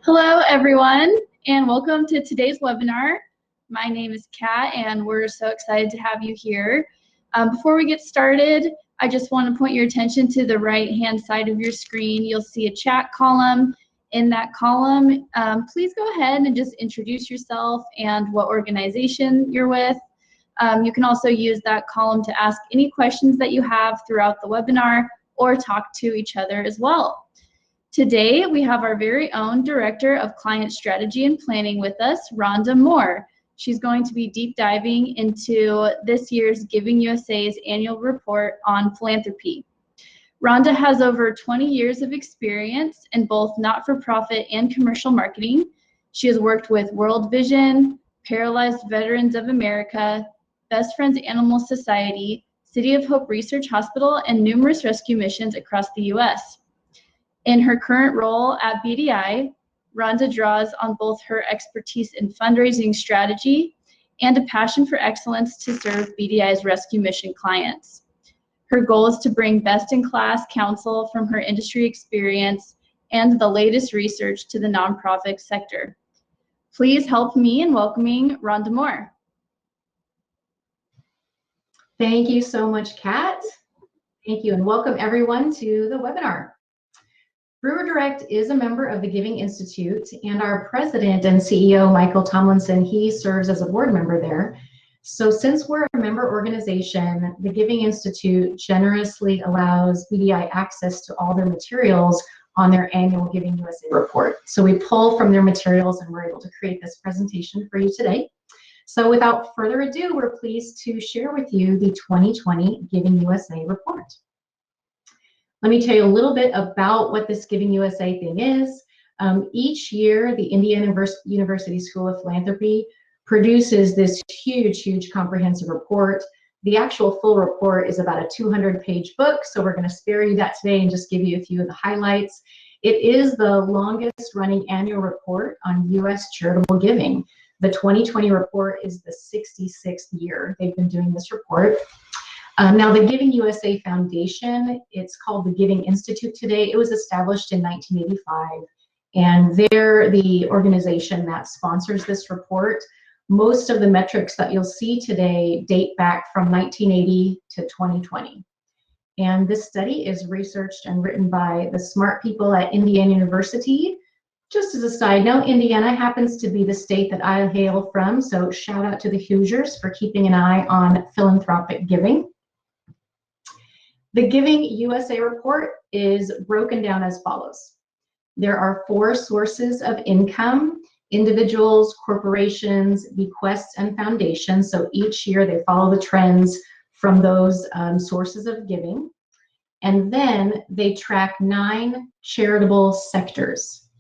Hello, everyone, and welcome to today's webinar. My name is Kat, and we're so excited to have you here. Before we get started, I just want to point your attention to the right-hand side of your screen. You'll see a chat column. In that column, please go ahead and just introduce yourself and what organization you're with. You can also use that column to ask any questions that you have throughout the webinar or talk to each other as well. Today, we have our very own Director of Client Strategy and Planning with us, Rhonda Moore. She's going to be deep diving into this year's Giving USA's annual report on philanthropy. Rhonda has over 20 years of experience in both not-for-profit and commercial marketing. She has worked with World Vision, Paralyzed Veterans of America, Best Friends Animal Society, City of Hope Research Hospital, and numerous rescue missions across the U.S. In her current role at BDI, Rhonda draws on both her expertise in fundraising strategy and a passion for excellence to serve BDI's rescue mission clients. Her goal is to bring best-in-class counsel from her industry experience and the latest research to the nonprofit sector. Please help me in welcoming Rhonda Moore. Thank you so much, Kat. Thank you, and welcome everyone to the webinar. Brewer Direct is a member of the Giving Institute, and our president and CEO, Michael Tomlinson, he serves as a board member there. So since we're a member organization, the Giving Institute generously allows BDI access to all their materials on their annual Giving USA report. So we pull from their materials and we're able to create this presentation for you today. So without further ado, we're pleased to share with you the 2020 Giving USA report. Let me tell you a little bit about what this Giving USA thing is. Each year, the Indiana University School of Philanthropy produces this huge comprehensive report. The actual full report is about a 200-page book, so we're going to spare you that today and just give you a few of the highlights. It is the longest running annual report on U.S. charitable giving. The 2020 report is the 66th year they've been doing this report. Now, the Giving USA Foundation, it's called the Giving Institute today. It was established in 1985, and they're the organization that sponsors this report. Most of the metrics that you'll see today date back from 1980 to 2020. And this study is researched and written by the smart people at Indiana University. Just as a side note, Indiana happens to be the state that I hail from, so shout out to the Hoosiers for keeping an eye on philanthropic giving. The Giving USA report is broken down as follows. There are 4 sources of income: individuals, corporations, bequests, and foundations. So each year they follow the trends from those sources of giving. And then they track 9 charitable sectors.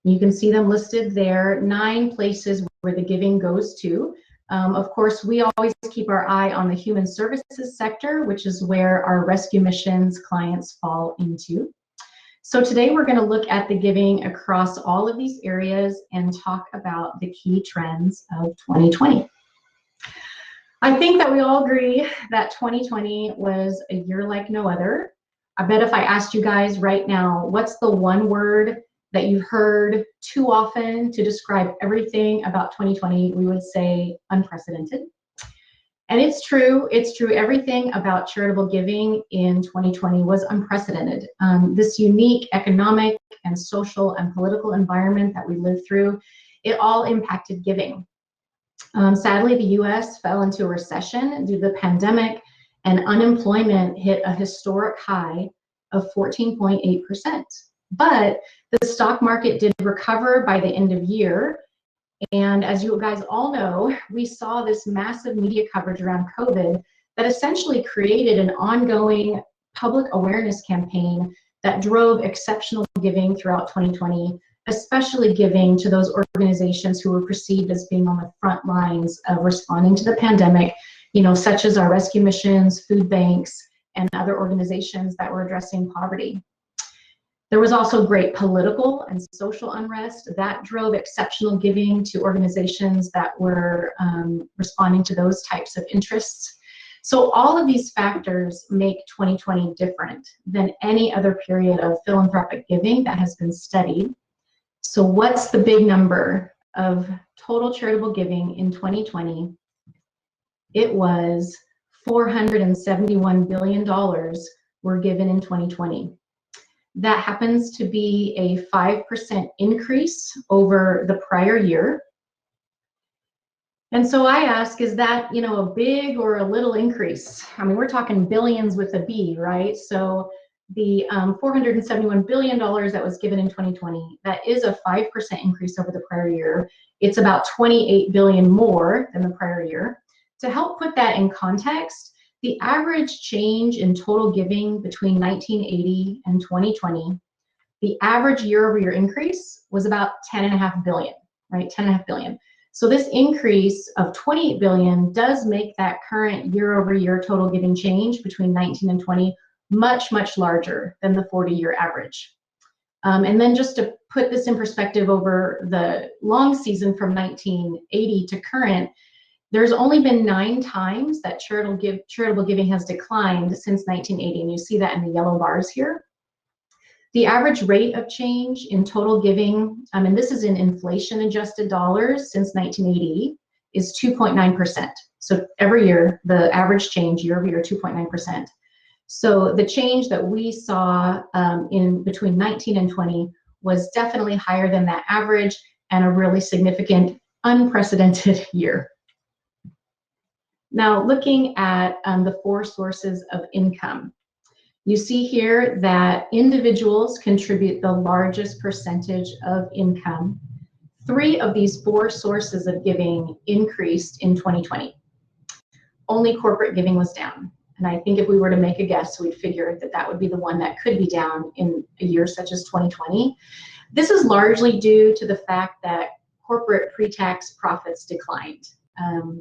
You can see them listed there, 9 places where the giving goes to. Of course, we always keep our eye on the human services sector, which is where our rescue missions clients fall into. So today we're going to look at the giving across all of these areas and talk about the key trends of 2020. I think that we all agree that 2020 was a year like no other. I bet if I asked you guys right now, what's the one word that you've heard too often to describe everything about 2020, we would say unprecedented. And it's true, everything about charitable giving in 2020 was unprecedented. This unique economic and social and political environment that we lived through, it all impacted giving. Sadly, the US fell into a recession due to the pandemic, and unemployment hit a historic high of 14.8%. But the stock market did recover by the end of year. And as you guys all know, we saw this massive media coverage around COVID that essentially created an ongoing public awareness campaign that drove exceptional giving throughout 2020, especially giving to those organizations who were perceived as being on the front lines of responding to the pandemic, such as our rescue missions, food banks, and other organizations that were addressing poverty. There was also great political and social unrest that drove exceptional giving to organizations that were responding to those types of interests. So all of these factors make 2020 different than any other period of philanthropic giving that has been studied. So what's the big number of total charitable giving in 2020? It was $471 billion were given in 2020. That happens to be a 5% increase over the prior year. And so I ask, is that, a big or a little increase? I mean, we're talking billions with a B, right? So the $471 billion that was given in 2020, that is a 5% increase over the prior year. It's about 28 billion more than the prior year. To help put that in context, the average change in total giving between 1980 and 2020, the average year-over-year increase was about 10.5 billion, right? 10.5 billion. So this increase of 28 billion does make that current year-over-year total giving change between 19 and 20 much, much larger than the 40-year average. And then just to put this in perspective over the long season from 1980 to current, there's only been 9 times that charitable giving has declined since 1980, and you see that in the yellow bars here. The average rate of change in total giving, and this is in inflation-adjusted dollars since 1980, is 2.9%. So every year, the average change year-over-year, 2.9%. So the change that we saw in between 19 and 20 was definitely higher than that average and a really significant, unprecedented year. Now, looking at the 4 sources of income, you see here that individuals contribute the largest percentage of income. 3 of these 4 sources of giving increased in 2020. Only corporate giving was down. And I think if we were to make a guess, we'd figure that that would be the one that could be down in a year such as 2020. This is largely due to the fact that corporate pre-tax profits declined.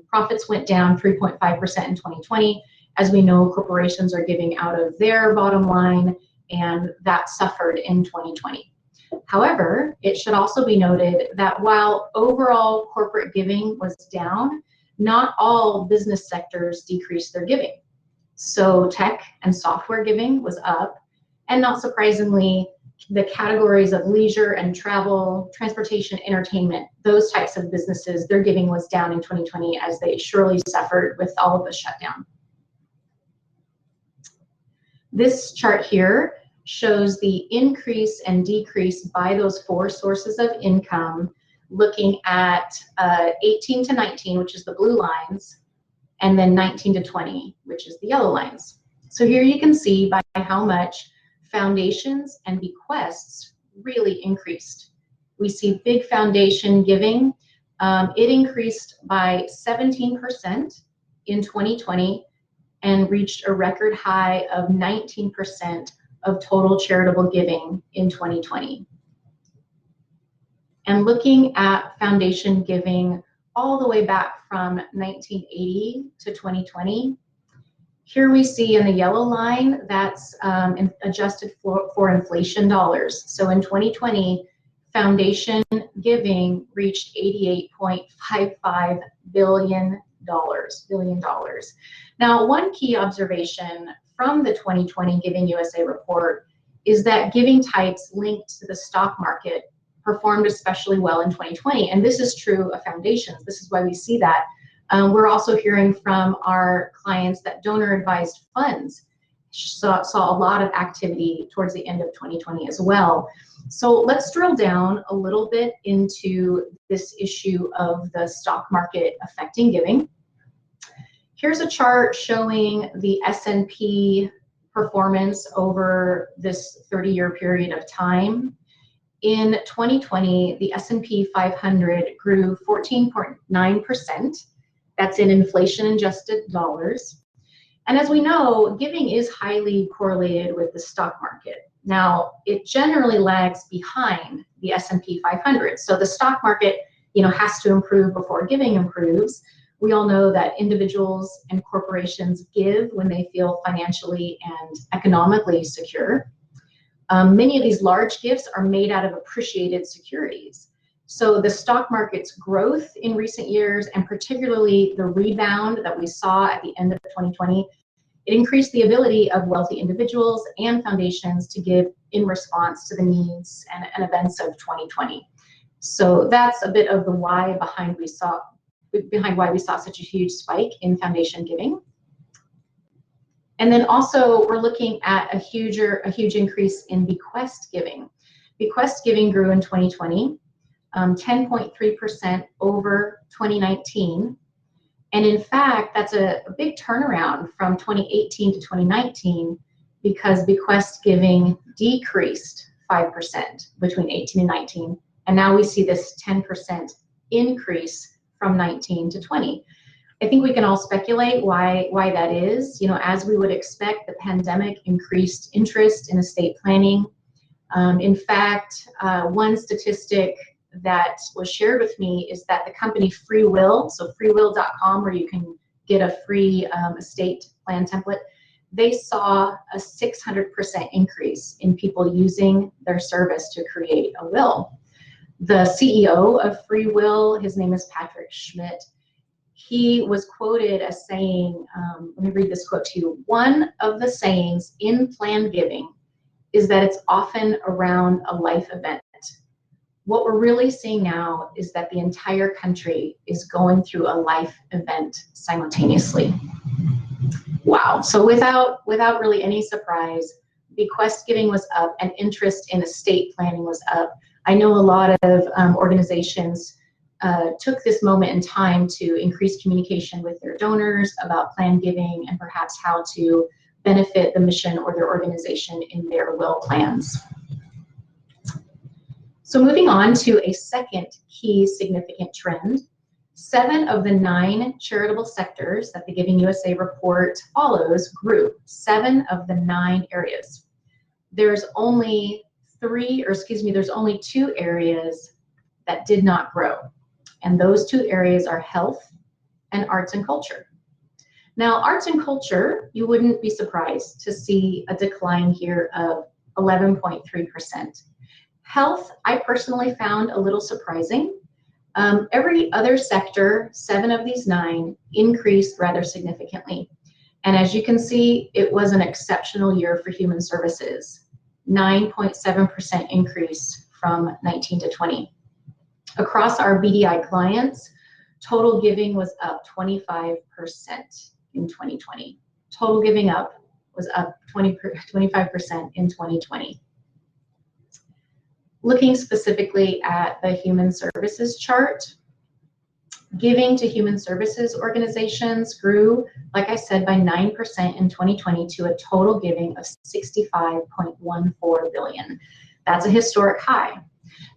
Profits went down 3.5% in 2020. As we know, corporations are giving out of their bottom line, and that suffered in 2020. However, it should also be noted that while overall corporate giving was down, not all business sectors decreased their giving. So tech and software giving was up, and not surprisingly, the categories of leisure and travel, transportation, entertainment, those types of businesses, their giving was down in 2020 as they surely suffered with all of the shutdown. This chart here shows the increase and decrease by those 4 sources of income, looking at 18 to 19, which is the blue lines, and then 19 to 20, which is the yellow lines. So here you can see by how much foundations and bequests really increased. We see big foundation giving. It increased by 17% in 2020 and reached a record high of 19% of total charitable giving in 2020. And looking at foundation giving all the way back from 1980 to 2020, here we see in the yellow line that's adjusted for inflation dollars. So in 2020, foundation giving reached $88.55 billion. Now, one key observation from the 2020 Giving USA report is that giving types linked to the stock market performed especially well in 2020, and this is true of foundations. This is why we see that. We're also hearing from our clients that donor-advised funds saw a lot of activity towards the end of 2020 as well. So let's drill down a little bit into this issue of the stock market affecting giving. Here's a chart showing the S&P performance over this 30-year period of time. In 2020, the S&P 500 grew 14.9%. That's in inflation-adjusted dollars. And as we know, giving is highly correlated with the stock market. Now, it generally lags behind the S&P 500. So the stock market, has to improve before giving improves. We all know that individuals and corporations give when they feel financially and economically secure. Many of these large gifts are made out of appreciated securities. So the stock market's growth in recent years, and particularly the rebound that we saw at the end of 2020, It increased the ability of wealthy individuals and foundations to give in response to the needs and events of 2020. So that's a bit of the why behind why we saw such a huge spike in foundation giving. And then also we're looking at a huge increase in bequest giving. Bequest giving grew in 2020, 10.3% over 2019. And in fact, that's a big turnaround from 2018 to 2019 because bequest giving decreased 5% between 18 and 19. And now we see this 10% increase from 19 to 20. I think we can all speculate why that is. You know, as we would expect, the pandemic increased interest in estate planning. In fact, one statistic that was shared with me is that the company Free Will, so freewill.com, where you can get a free estate plan template, they saw a 600% increase in people using their service to create a will. The CEO of Free Will, his name is Patrick Schmidt, he was quoted as saying, let me read this quote to you, "One of the sayings in plan giving is that it's often around a life event. What we're really seeing now is that the entire country is going through a life event simultaneously." Wow. So without really any surprise, bequest giving was up and interest in estate planning was up. I know a lot of organizations took this moment in time to increase communication with their donors about plan giving and perhaps how to benefit the mission or their organization in their will plans. So moving on to a second key significant trend, 7 of the 9 charitable sectors that the Giving USA report follows grew, 7 of the 9 areas. There's only 2 areas that did not grow. And those 2 areas are health and arts and culture. Now, arts and culture, you wouldn't be surprised to see a decline here of 11.3%. Health, I personally found a little surprising. Every other sector, 7 of these 9, increased rather significantly. And as you can see, it was an exceptional year for human services, 9.7% increase from 19 to 20. Across our BDI clients, total giving was up 25% in 2020. Total giving up was up 25% in 2020. Looking specifically at the human services chart, giving to human services organizations grew, like I said, by 9% in 2020 to a total giving of $65.14 billion. That's a historic high.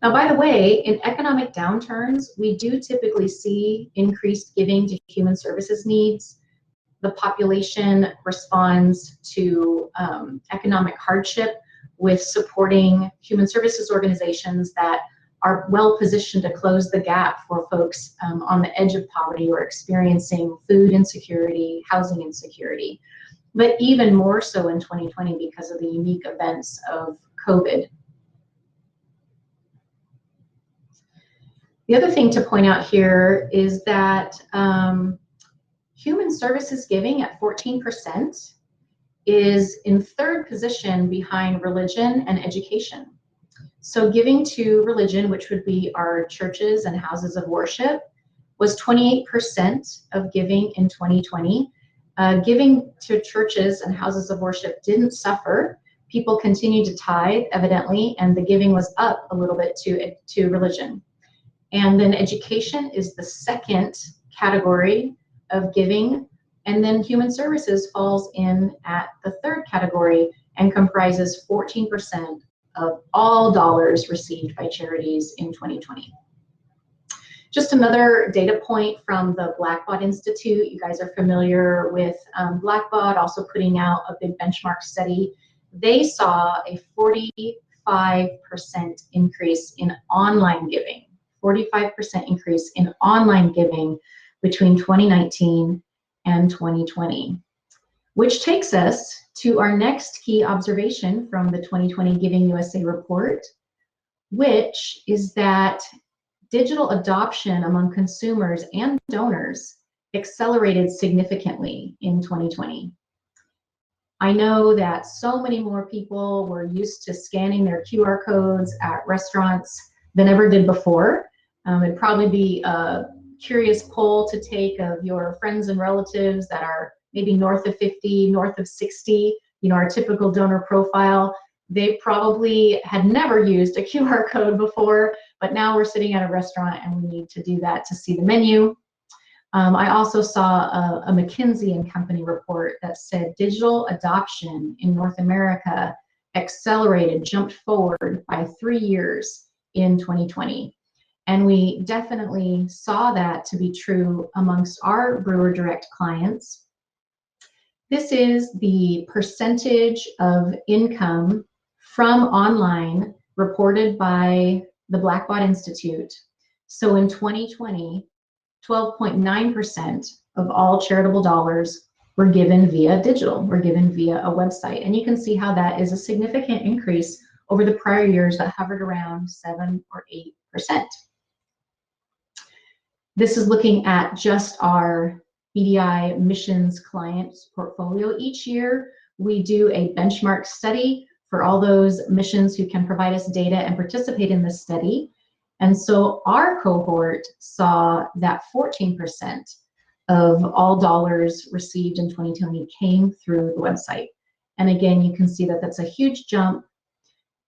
Now, by the way, in economic downturns, we do typically see increased giving to human services needs. The population responds to economic hardship with supporting human services organizations that are well positioned to close the gap for folks on the edge of poverty or experiencing food insecurity, housing insecurity, but even more so in 2020 because of the unique events of COVID. The other thing to point out here is that human services giving at 14% is in 3rd position behind religion and education. So giving to religion, which would be our churches and houses of worship, was 28% of giving in 2020. Giving to churches and houses of worship didn't suffer. People continued to tithe, evidently, and the giving was up a little bit to religion. And then education is the 2nd category of giving. And then human services falls in at the 3rd category and comprises 14% of all dollars received by charities in 2020. Just another data point from the Blackbaud Institute. You guys are familiar with Blackbaud also putting out a big benchmark study. They saw a 45% increase in online giving, 45% increase in online giving between 2019 and 2020, which takes us to our next key observation from the 2020 Giving USA report, which is that digital adoption among consumers and donors accelerated significantly in 2020. I know that so many more people were used to scanning their QR codes at restaurants than ever did before. It'd probably be a curious poll to take of your friends and relatives that are maybe north of 50, north of 60, our typical donor profile. They probably had never used a QR code before, but now we're sitting at a restaurant and we need to do that to see the menu. I also saw a McKinsey & Company report that said digital adoption in North America accelerated, jumped forward by 3 years in 2020. And we definitely saw that to be true amongst our Brewer Direct clients. This is the percentage of income from online reported by the Blackbaud Institute. So in 2020, 12.9% of all charitable dollars were given via digital, were given via a website. And you can see how that is a significant increase over the prior years that hovered around 7 or 8%. This is looking at just our BDI missions clients portfolio. Each year, we do a benchmark study for all those missions who can provide us data and participate in this study. And so our cohort saw that 14% of all dollars received in 2020 came through the website. And again, you can see that that's a huge jump.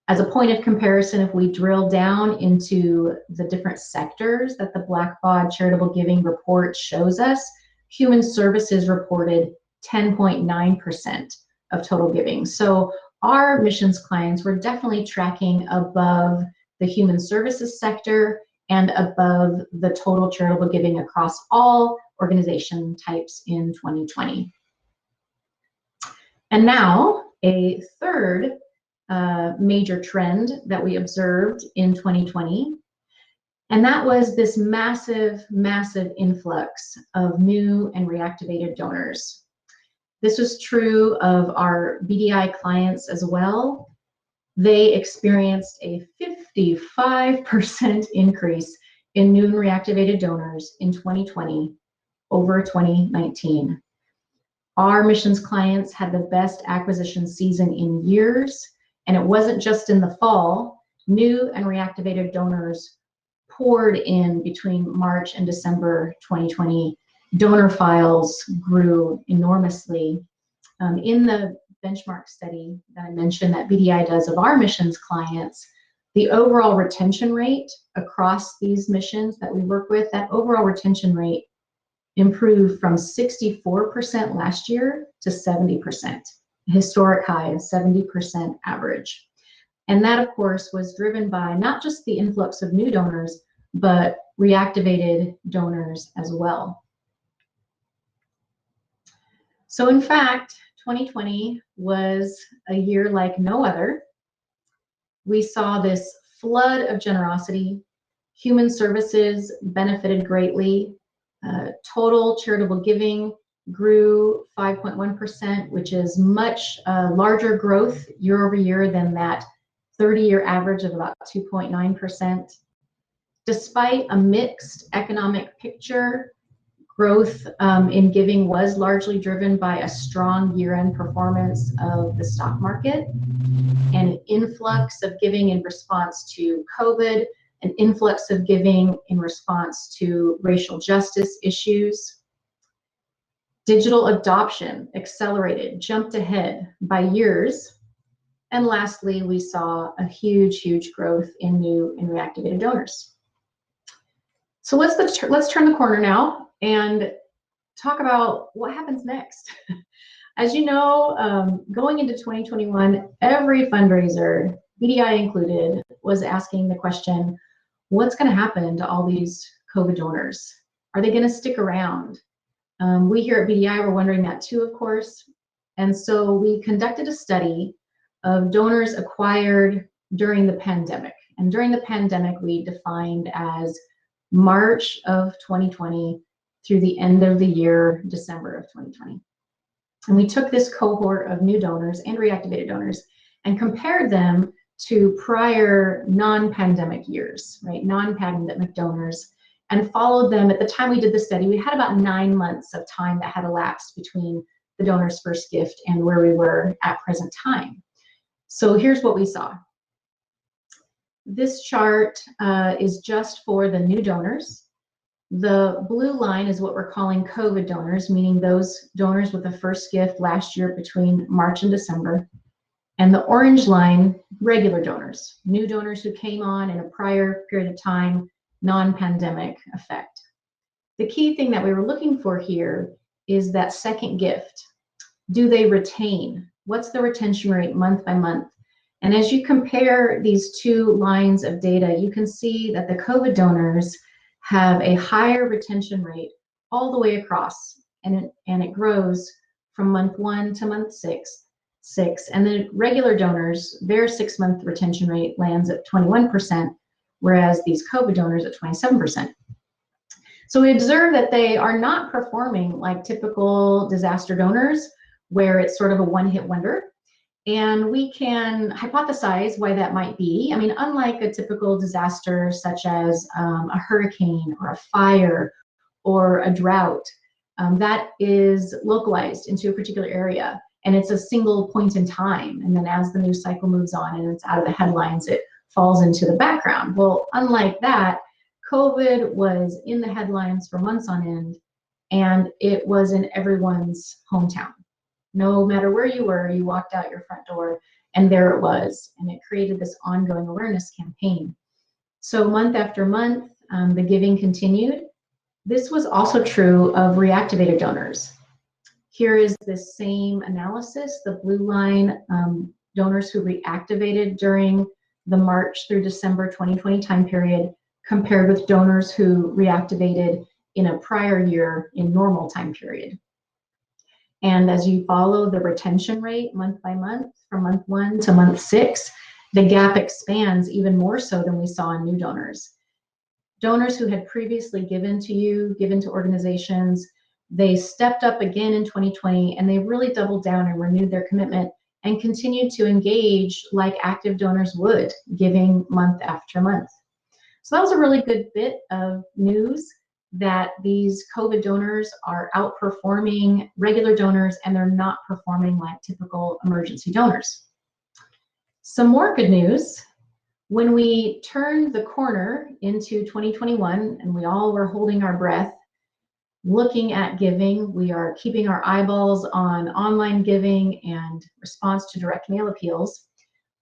As a point of comparison, if we drill down into the different sectors that the Blackbaud Charitable Giving Report shows us, human services reported 10.9% of total giving. So our missions clients were definitely tracking above the human services sector and above the total charitable giving across all organization types in 2020. And now a third major trend that we observed in 2020, and that was this massive, massive influx of new and reactivated donors. This was true of our BDI clients as well. They experienced a 55% increase in new and reactivated donors in 2020 over 2019. Our missions clients had the best acquisition season in years, and it wasn't just in the fall. New and reactivated donors poured in between March and December 2020. Donor files grew enormously. In the benchmark study that I mentioned that BDI does of our missions clients, the overall retention rate across these missions that we work with, that overall retention rate improved from 64% last year to 70%, historic high of 70% average. And that, of course, was driven by not just the influx of new donors, but reactivated donors as well. So in fact, 2020 was a year like no other. We saw this flood of generosity. Human services benefited greatly. Total charitable giving grew 5.1%, which is much larger growth year over year than that 30-year average of about 2.9%. Despite a mixed economic picture, growth in giving was largely driven by a strong year-end performance of the stock market, and an influx of giving in response to COVID, an influx of giving in response to racial justice issues. Digital adoption accelerated, jumped ahead by years. And lastly, we saw a huge, huge growth in new and reactivated donors. So let's turn the corner now and talk about what happens next. As you know, going into 2021, every fundraiser, BDI included, was asking the question, what's going to happen to all these COVID donors? Are they going to stick around? We here at BDI were wondering that too, of course. And so we conducted a study of donors acquired during the pandemic. And during the pandemic, we defined as March of 2020 through the end of the year, December of 2020. And we took this cohort of new donors and reactivated donors and compared them to prior non-pandemic years, right? Non-pandemic donors, and followed them. At the time we did the study, we had about 9 months of time that had elapsed between the donor's first gift and where we were at present time. So here's what we saw. This chart is just for the new donors. The blue line is what we're calling COVID donors, meaning those donors with the first gift last year between March and December. And the orange line, regular donors, new donors who came on in a prior period of time, non-pandemic effect. The key thing that we were looking for here is that second gift. Do they retain? What's the retention rate month by month? And as you compare these two lines of data, you can see that the COVID donors have a higher retention rate all the way across, and it grows from month 1 to month 6. And the regular donors, their 6-month retention rate lands at 21%, whereas these COVID donors at 27%. So we observe that they are not performing like typical disaster donors, where it's sort of a one-hit wonder. And we can hypothesize why that might be. I mean, unlike a typical disaster such as a hurricane or a fire or a drought, that is localized into a particular area, and it's a single point in time. And then as the news cycle moves on and it's out of the headlines, it falls into the background. Well, unlike that, COVID was in the headlines for months on end, and it was in everyone's hometown. No matter where you were, you walked out your front door and there it was, and it created this ongoing awareness campaign. So month after month, the giving continued. This was also true of reactivated donors. Here is this same analysis, the blue line, donors who reactivated during the March through December 2020 time period, compared with donors who reactivated in a prior year in normal time period. And as you follow the retention rate month by month, from month 1 to month 6, the gap expands even more so than we saw in new donors. Donors who had previously given to you, given to organizations, they stepped up again in 2020, and they really doubled down and renewed their commitment and continued to engage like active donors would, giving month after month. So that was a really good bit of news, that these COVID donors are outperforming regular donors, and they're not performing like typical emergency donors. Some more good news. When we turned the corner into 2021, and we all were holding our breath, looking at giving, we are keeping our eyeballs on online giving and response to direct mail appeals.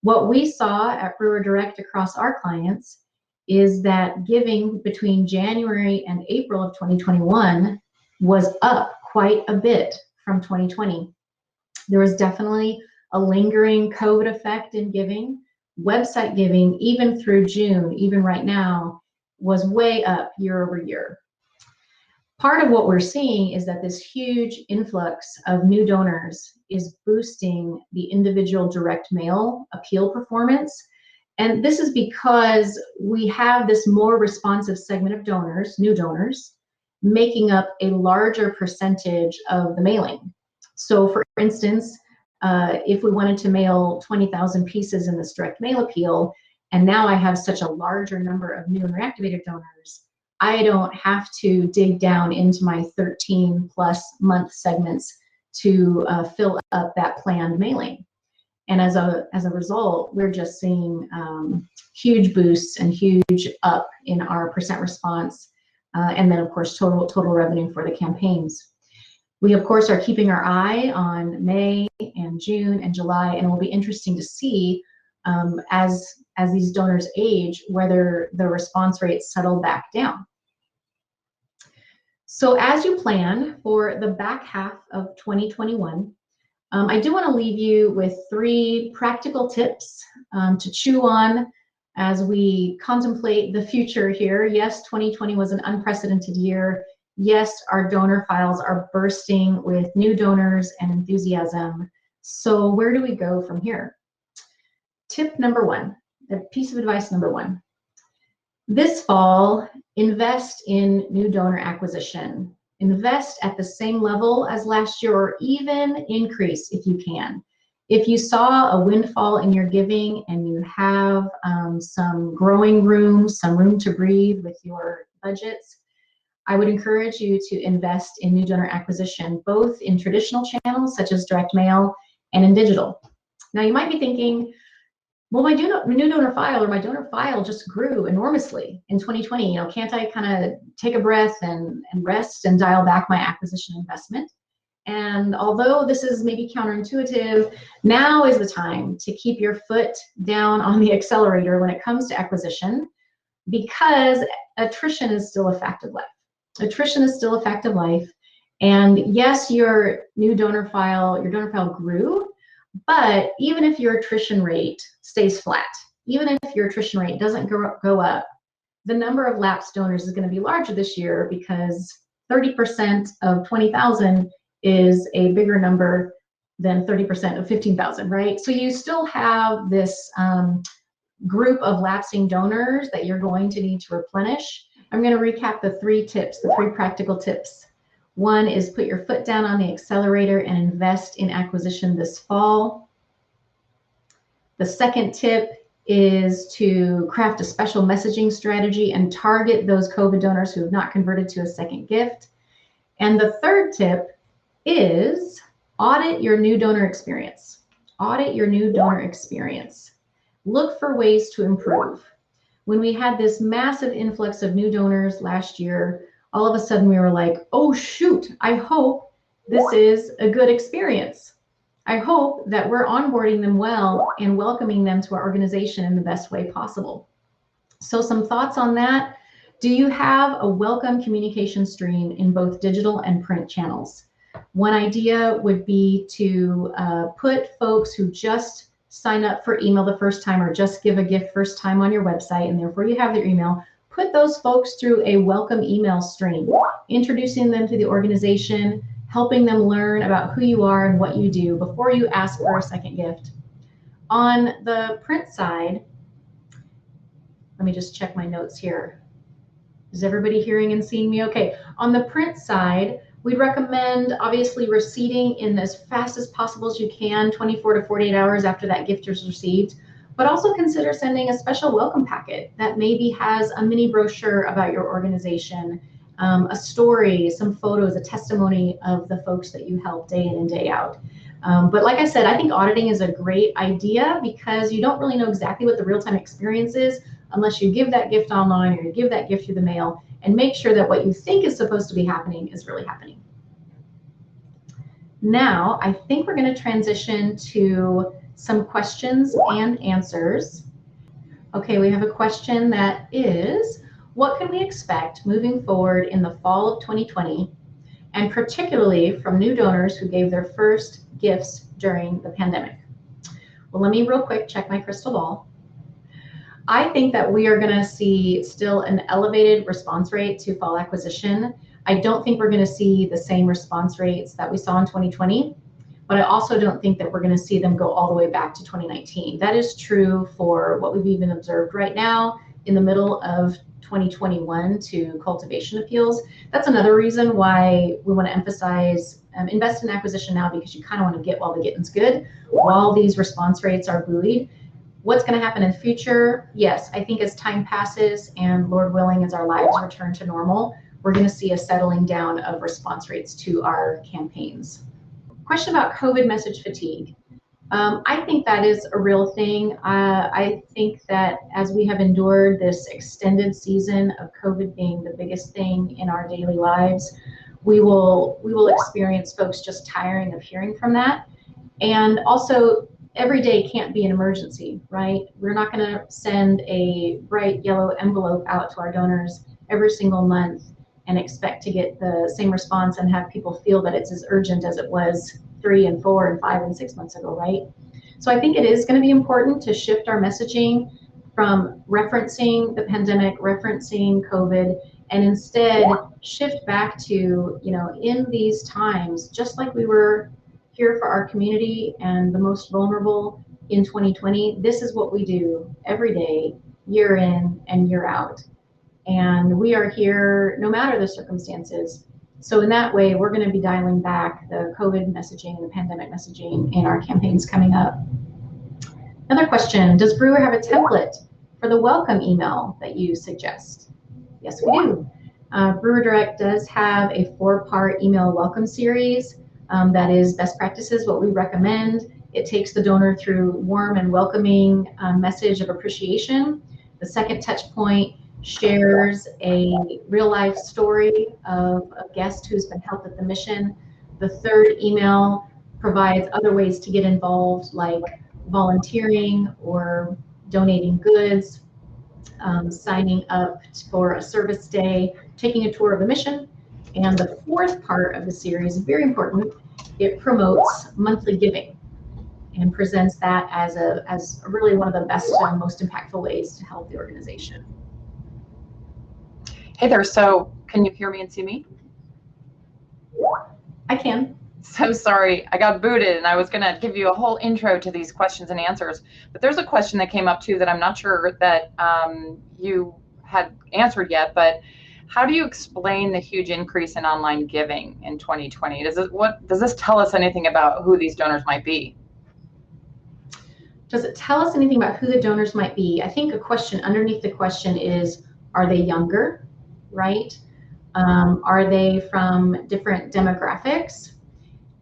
What we saw at Brewer Direct across our clients is that giving between January and April of 2021 was up quite a bit from 2020. There was definitely a lingering COVID effect in giving. Website giving, even through June, even right now, was way up year over year. Part of what we're seeing is that this huge influx of new donors is boosting the individual direct mail appeal performance. And this is because we have this more responsive segment of donors, new donors, making up a larger percentage of the mailing. So for instance, if we wanted to mail 20,000 pieces in this direct mail appeal, and now I have such a larger number of new and reactivated donors, I don't have to dig down into my 13 plus month segments to fill up that planned mailing. And as a result, we're just seeing huge boosts and huge up in our percent response, and then of course total revenue for the campaigns. We of course are keeping our eye on May and June and July, and it will be interesting to see as these donors age whether the response rates settle back down. So as you plan for the back half of 2021, I do want to leave you with 3 practical tips to chew on as we contemplate the future here. Yes, 2020 was an unprecedented year. Yes, our donor files are bursting with new donors and enthusiasm. So where do we go from here? Tip number 1, a piece of advice number 1. This fall, invest in new donor acquisition. Invest at the same level as last year, or even increase if you can. If you saw a windfall in your giving and you have some growing room, some room to breathe with your budgets, I would encourage you to invest in new donor acquisition, both in traditional channels such as direct mail and in digital. Now you might be thinking, well, my new donor file or my donor file just grew enormously in 2020. Can't I kind of take a breath and rest and dial back my acquisition investment? And although this is maybe counterintuitive, now is the time to keep your foot down on the accelerator when it comes to acquisition, because attrition is still a fact of life. Attrition is still a fact of life. And yes, your donor file grew, but even if your attrition rate stays flat, even if your attrition rate doesn't go up, the number of lapsed donors is going to be larger this year, because 30% of 20,000 is a bigger number than 30% of 15,000, right? So you still have this group of lapsing donors that you're going to need to replenish. I'm going to recap the 3 tips, the 3 practical tips. One is put your foot down on the accelerator and invest in acquisition this fall. The second tip is to craft a special messaging strategy and target those COVID donors who have not converted to a second gift. And the third tip is audit your new donor experience. Audit your new donor experience. Look for ways to improve. When we had this massive influx of new donors last year, all of a sudden we were like, oh shoot, I hope this is a good experience. I hope that we're onboarding them well and welcoming them to our organization in the best way possible. So some thoughts on that. Do you have a welcome communication stream in both digital and print channels? One idea would be to put folks who just sign up for email the first time or just give a gift first time on your website, and therefore you have their email. Put those folks through a welcome email stream, introducing them to the organization, helping them learn about who you are and what you do before you ask for a second gift. On the print side, let me just check my notes here. Is everybody hearing and seeing me okay? On the print side, we'd recommend obviously receipting in as fast as possible as you can, 24 to 48 hours after that gift is received, but also consider sending a special welcome packet that maybe has a mini brochure about your organization, a story, some photos, a testimony of the folks that you help day in and day out. But like I said, I think auditing is a great idea, because you don't really know exactly what the real-time experience is unless you give that gift online or you give that gift through the mail, and make sure that what you think is supposed to be happening is really happening. Now, I think we're going to transition to some questions and answers. Okay, we have a question that is, what can we expect moving forward in the fall of 2020, and particularly from new donors who gave their first gifts during the pandemic? Well, let me real quick check my crystal ball. I think that we are going to see still an elevated response rate to fall acquisition. I don't think we're going to see the same response rates that we saw in 2020, but I also don't think that we're going to see them go all the way back to 2019. That is true for what we've even observed right now in the middle of 2021 to cultivation appeals. That's another reason why we want to emphasize invest in acquisition now, because you kind of want to get while the getting's good, while these response rates are buoyed. What's going to happen in the future? Yes, I think as time passes and Lord willing, as our lives return to normal, we're going to see a settling down of response rates to our campaigns. Question about COVID message fatigue. I think that is a real thing. I think that as we have endured this extended season of COVID being the biggest thing in our daily lives, we will experience folks just tiring of hearing from that. And also, every day can't be an emergency, right? We're not going to send a bright yellow envelope out to our donors every single month and expect to get the same response and have people feel that it's as urgent as it was 3 and 4 and 5 and 6 months ago, right? So I think it is going to be important to shift our messaging from referencing the pandemic, referencing COVID, and instead shift back to, in these times, just like we were here for our community and the most vulnerable in 2020, this is what we do every day, year in and year out. And we are here no matter the circumstances. So in that way, we're going to be dialing back the COVID messaging and the pandemic messaging in our campaigns coming up. Another question, does Brewer have a template for the welcome email that you suggest? Yes, we do. Brewer Direct does have a 4-part email welcome series that is best practices, what we recommend. It takes the donor through warm and welcoming message of appreciation. The second touch point shares a real life story of a guest who's been helped at the mission. The third email provides other ways to get involved, like volunteering or donating goods, signing up for a service day, taking a tour of the mission. And the fourth part of the series, very important, it promotes monthly giving and presents that as really one of the best and most impactful ways to help the organization. Hey there, so can you hear me and see me? I can. So sorry, I got booted and I was gonna give you a whole intro to these questions and answers, but there's a question that came up too that I'm not sure that you had answered yet, but how do you explain the huge increase in online giving in 2020? Does this tell us anything about who these donors might be? Does it tell us anything about who the donors might be? I think a question underneath the question is, are they younger, right? Are they from different demographics?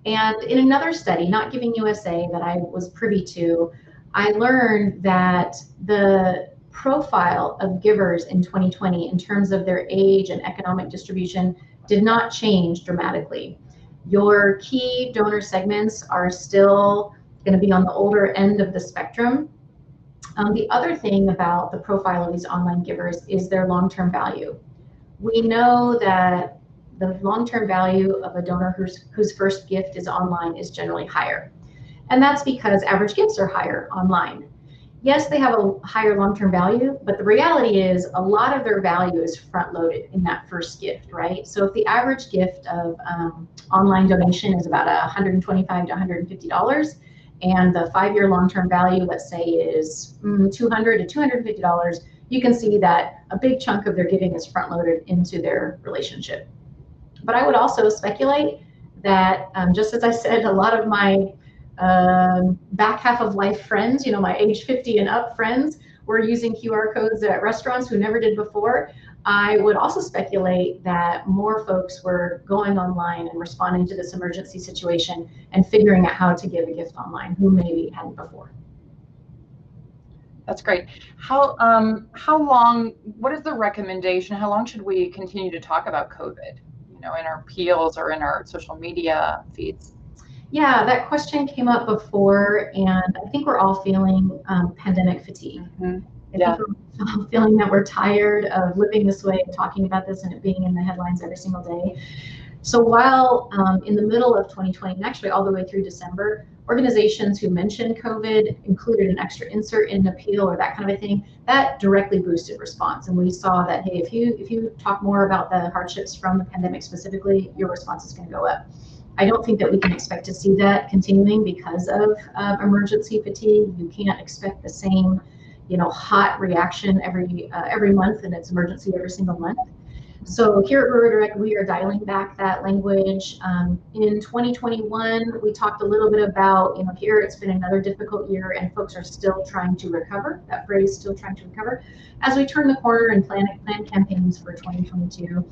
And in another study, Not Giving USA, that I was privy to, I learned that the profile of givers in 2020 in terms of their age and economic distribution did not change dramatically. Your key donor segments are still going to be on the older end of the spectrum. The other thing about the profile of these online givers is their long-term value. We know that the long-term value of a donor whose first gift is online is generally higher. And that's because average gifts are higher online. Yes, they have a higher long-term value, but the reality is a lot of their value is front-loaded in that first gift, right? So if the average gift of online donation is about $125 to $150, and the 5-year long-term value, let's say, is $200 to $250, you can see that a big chunk of their giving is front-loaded into their relationship. But I would also speculate that, just as I said, a lot of my back half of life friends, my age 50 and up friends, were using QR codes at restaurants who never did before. I would also speculate that more folks were going online and responding to this emergency situation and figuring out how to give a gift online who maybe hadn't before. That's great. How long, what is the recommendation? How long should we continue to talk about COVID, in our peels or in our social media feeds? Yeah, that question came up before, and I think we're all feeling pandemic fatigue. Mm-hmm. I think we're all feeling that we're tired of living this way and talking about this and it being in the headlines every single day. So while in the middle of 2020, and actually all the way through December, organizations who mentioned COVID included an extra insert in an appeal or that kind of a thing, that directly boosted response. And we saw that, hey, if you talk more about the hardships from the pandemic specifically, your response is going to go up. I don't think that we can expect to see that continuing because of emergency fatigue. You can't expect the same, hot reaction every month, and it's emergency every single month. So here at Brewer Direct, we are dialing back that language. In 2021, we talked a little bit about, here it's been another difficult year and folks are still trying to recover. That phrase, still trying to recover. As we turn the corner and plan campaigns for 2022,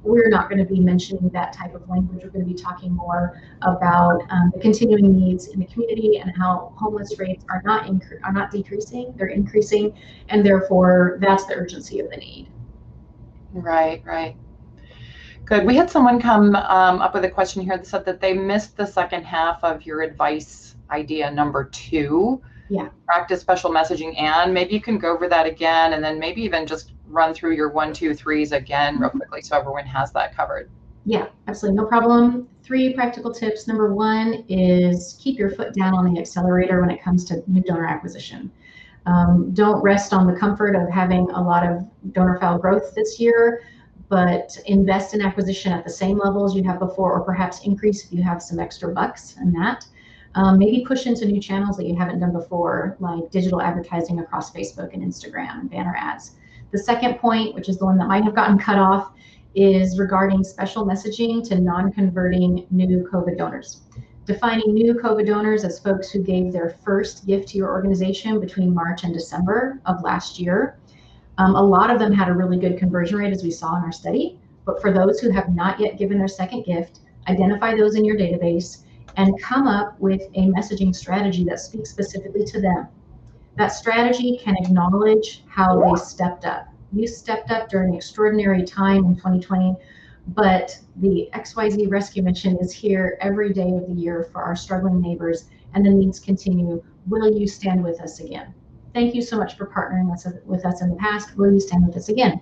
we're not going to be mentioning that type of language. We're going to be talking more about the continuing needs in the community and how homeless rates are not decreasing, they're increasing, and therefore that's the urgency of the need. Right. Good. We had someone come up with a question here that said that they missed the second half of your advice idea number 2. Yeah. Practice special messaging, and maybe you can go over that again, and then maybe even just run through your 1, 2, 3s again real quickly so everyone has that covered. Yeah, absolutely, no problem. 3 practical tips. Number 1 is keep your foot down on the accelerator when it comes to new donor acquisition. Don't rest on the comfort of having a lot of donor file growth this year, but invest in acquisition at the same levels you have before, or perhaps increase if you have some extra bucks in that. Maybe push into new channels that you haven't done before, like digital advertising across Facebook and Instagram and banner ads. The second point, which is the one that might have gotten cut off, is regarding special messaging to non-converting new COVID donors. Defining new COVID donors as folks who gave their first gift to your organization between March and December of last year. A lot of them had a really good conversion rate, as we saw in our study. But for those who have not yet given their second gift, identify those in your database and come up with a messaging strategy that speaks specifically to them. That strategy can acknowledge how they stepped up. You stepped up during an extraordinary time in 2020, but the XYZ Rescue Mission is here every day of the year for our struggling neighbors, and the needs continue. Will you stand with us again? Thank you so much for partnering with us in the past. Will you stand with us again?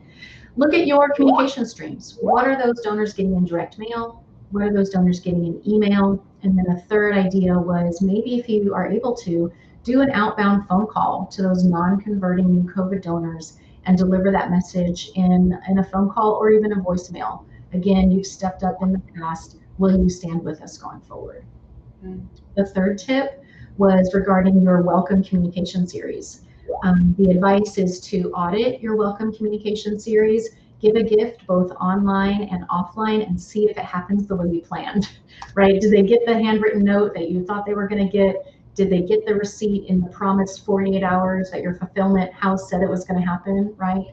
Look at your communication streams. What are those donors getting in direct mail? What are those donors getting in email? And then a third idea was, maybe if you are able to, do an outbound phone call to those non-converting new COVID donors and deliver that message in a phone call or even a voicemail. Again, you've stepped up in the past. Will you stand with us going forward? The third tip was regarding your welcome communication series. The advice is to audit your welcome communication series, give a gift both online and offline, and see if it happens the way you planned, right? Did they get the handwritten note that you thought they were going to get? Did they get the receipt in the promised 48 hours that your fulfillment house said it was going to happen, right?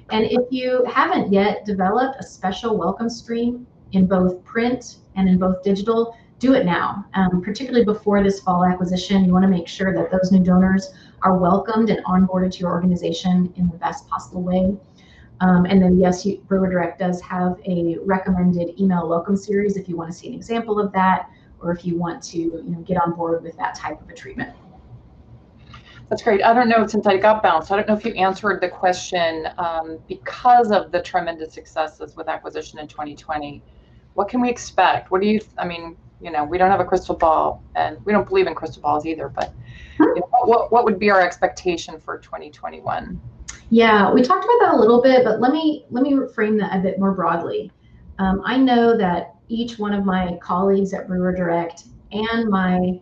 And if you haven't yet developed a special welcome stream in both print and in both digital, do it now. Particularly before this fall acquisition, you want to make sure that those new donors are welcomed and onboarded to your organization in the best possible way. And then yes, Brewer Direct does have a recommended email welcome series if you want to see an example of that, or if you want to get on board with that type of a treatment. That's great. I don't know, since I got bounced, I don't know if you answered the question, because of the tremendous successes with acquisition in 2020, what can we expect? What do you, I mean, we don't have a crystal ball, and we don't believe in crystal balls either, but what would be our expectation for 2021? Yeah, we talked about that a little bit, but let me frame that a bit more broadly. I know that each one of my colleagues at Brewer Direct and my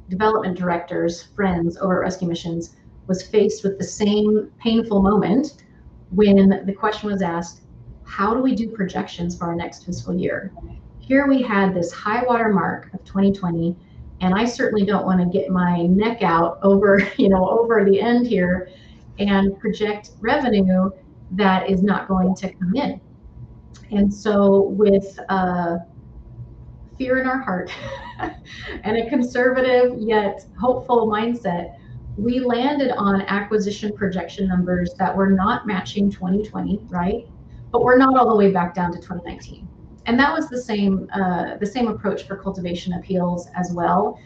development directors, friends over at Rescue Missions, was faced with the same painful moment when the question was asked, how do we do projections for our next fiscal year? Here we had this high water mark of 2020, and I certainly don't want to get my neck out over the end here and project revenue that is not going to come in. And so with fear in our heart and a conservative yet hopeful mindset, we landed on acquisition projection numbers that were not matching 2020, right? But we're not all the way back down to 2019. And that was the same approach for cultivation appeals as well.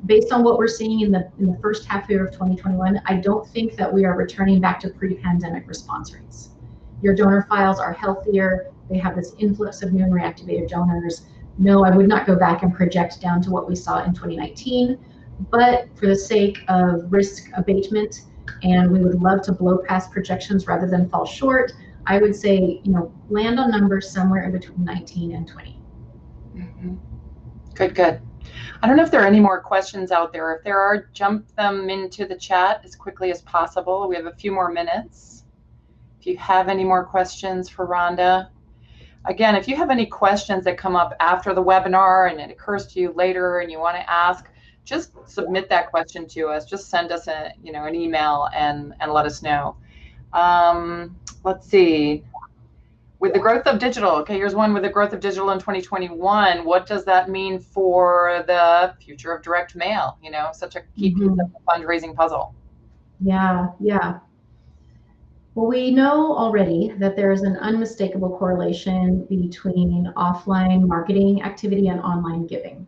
Based on what we're seeing in the first half year of 2021, I don't think that we are returning back to pre-pandemic response rates. Your donor files are healthier. They have this influx of new and reactivated donors. No, I would not go back and project down to what we saw in 2019, but for the sake of risk abatement, and we would love to blow past projections rather than fall short, I would say, land on numbers somewhere in between 19 and 20. Mm-hmm. Good. I don't know if there are any more questions out there. If there are, jump them into the chat as quickly as possible. We have a few more minutes. If you have any more questions for Rhonda. Again, if you have any questions that come up after the webinar and it occurs to you later and you want to ask, just submit that question to us. Just send us an email and let us know. Let's see. With the growth of digital, okay, here's one. With the growth of digital in 2021, what does that mean for the future of direct mail? Such a key piece of the fundraising puzzle. Yeah. Well, we know already that there is an unmistakable correlation between offline marketing activity and online giving.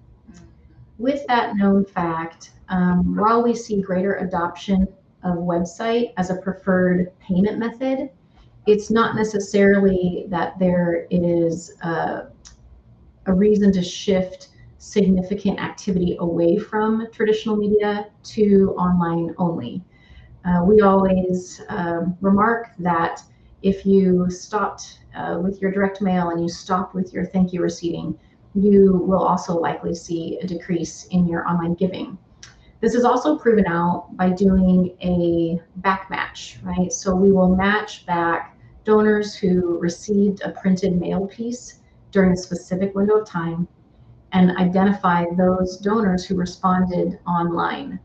With that known fact, while we see greater adoption of website as a preferred payment method, it's not necessarily that there is a reason to shift significant activity away from traditional media to online only. We always remark that if you stopped with your direct mail and you stopped with your thank you receipting, you will also likely see a decrease in your online giving. This is also proven out by doing a back match, right? So we will match back donors who received a printed mail piece during a specific window of time and identify those donors who responded online.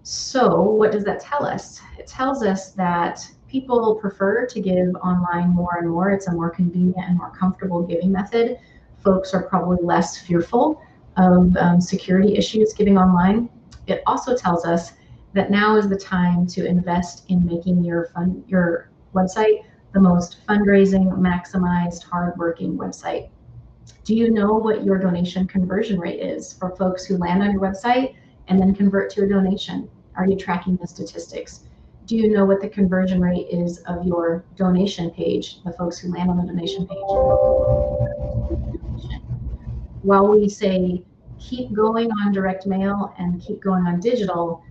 So what does that tell us? It tells us that people prefer to give online more and more. It's a more convenient and more comfortable giving method. Folks are probably less fearful of security issues giving online. It also tells us that now is the time to invest in making your website the most fundraising, maximized, hardworking website. Do you know what your donation conversion rate is for folks who land on your website and then convert to a donation? Are you tracking the statistics? Do you know what the conversion rate is of your donation page, the folks who land on the donation page? While we say keep going on direct mail and keep going on digital,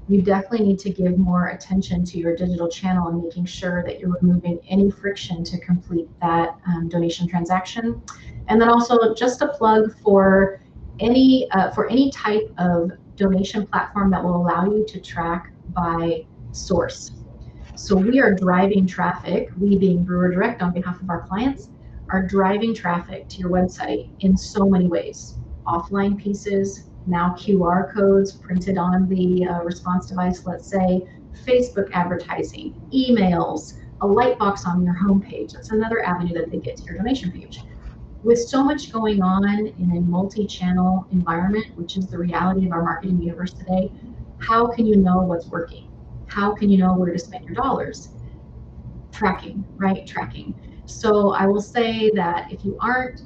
you definitely need to give more attention to your digital channel and making sure that you're removing any friction to complete that donation transaction. And then also just a plug for any type of donation platform that will allow you to track by source. So we are driving traffic, we being Brewer Direct on behalf of our clients, are driving traffic to your website in so many ways. Offline pieces, now QR codes printed on the response device, let's say, Facebook advertising, emails, a light box on your homepage. That's another avenue that they get to your donation page. With so much going on in a multi-channel environment, which is the reality of our marketing universe today, how can you know what's working? How can you know where to spend your dollars? Tracking, right? Tracking. So I will say that if you aren't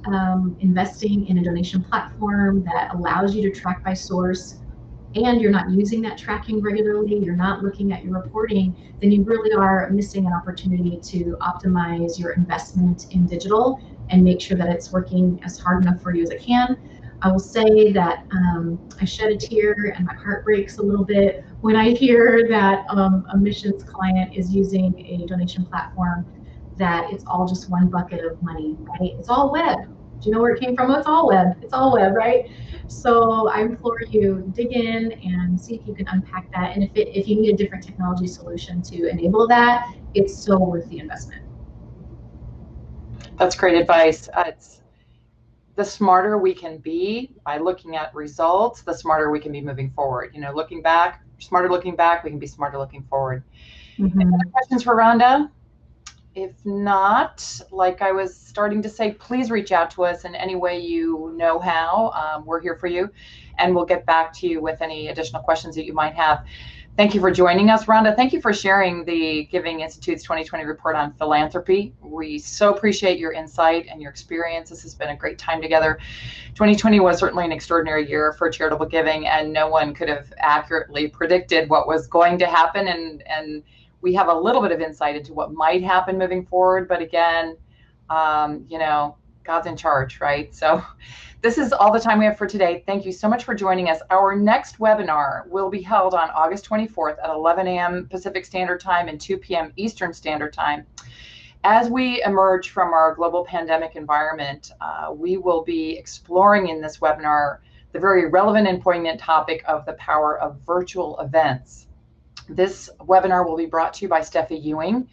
investing in a donation platform that allows you to track by source, and you're not using that tracking regularly, you're not looking at your reporting, then you really are missing an opportunity to optimize your investment in digital and make sure that it's working as hard enough for you as it can. I will say that I shed a tear and my heart breaks a little bit when I hear that a missions client is using a donation platform that it's all just one bucket of money, right? It's all web. Do you know where it came from? It's all web. It's all web, right? So I implore you, dig in and see if you can unpack that. And if you need a different technology solution to enable that, it's so worth the investment. That's great advice. It's the smarter we can be by looking at results, the smarter we can be moving forward. You know, looking back, smarter looking back, we can be smarter looking forward. Mm-hmm. Any other questions for Rhonda? If not, like I was starting to say, please reach out to us in any way you know how. We're here for you, and we'll get back to you with any additional questions that you might have. Thank you for joining us, Rhonda. Thank you for sharing the Giving Institute's 2020 report on philanthropy. We so appreciate your insight and your experience. This has been a great time together. 2020 was certainly an extraordinary year for charitable giving, and no one could have accurately predicted what was going to happen. And we have a little bit of insight into what might happen moving forward. But again, you know, God's in charge, right? So this is all the time we have for today. Thank you so much for joining us. Our next webinar will be held on August 24th at 11 a.m. Pacific Standard Time and 2 p.m. Eastern Standard Time. As we emerge from our global pandemic environment, we will be exploring in this webinar the very relevant and poignant topic of the power of virtual events. This webinar will be brought to you by Steffi Ewing.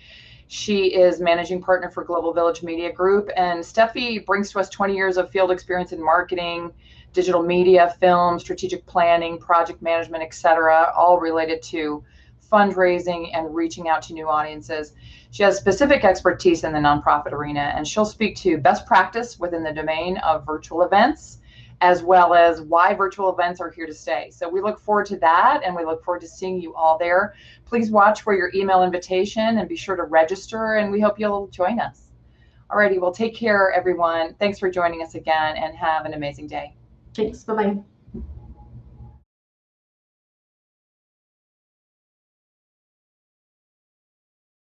She is managing partner for Global Village Media Group, and Steffi brings to us 20 years of field experience in marketing, digital media, film, strategic planning, project management, etc., all related to fundraising and reaching out to new audiences. She has specific expertise in the nonprofit arena, and she'll speak to best practice within the domain of virtual events, as well as why virtual events are here to stay. So we look forward to that, and we look forward to seeing you all there. Please watch for your email invitation and be sure to register, and we hope you'll join us. Alrighty, well, take care, everyone. Thanks for joining us again, and have an amazing day. Thanks. Bye-bye.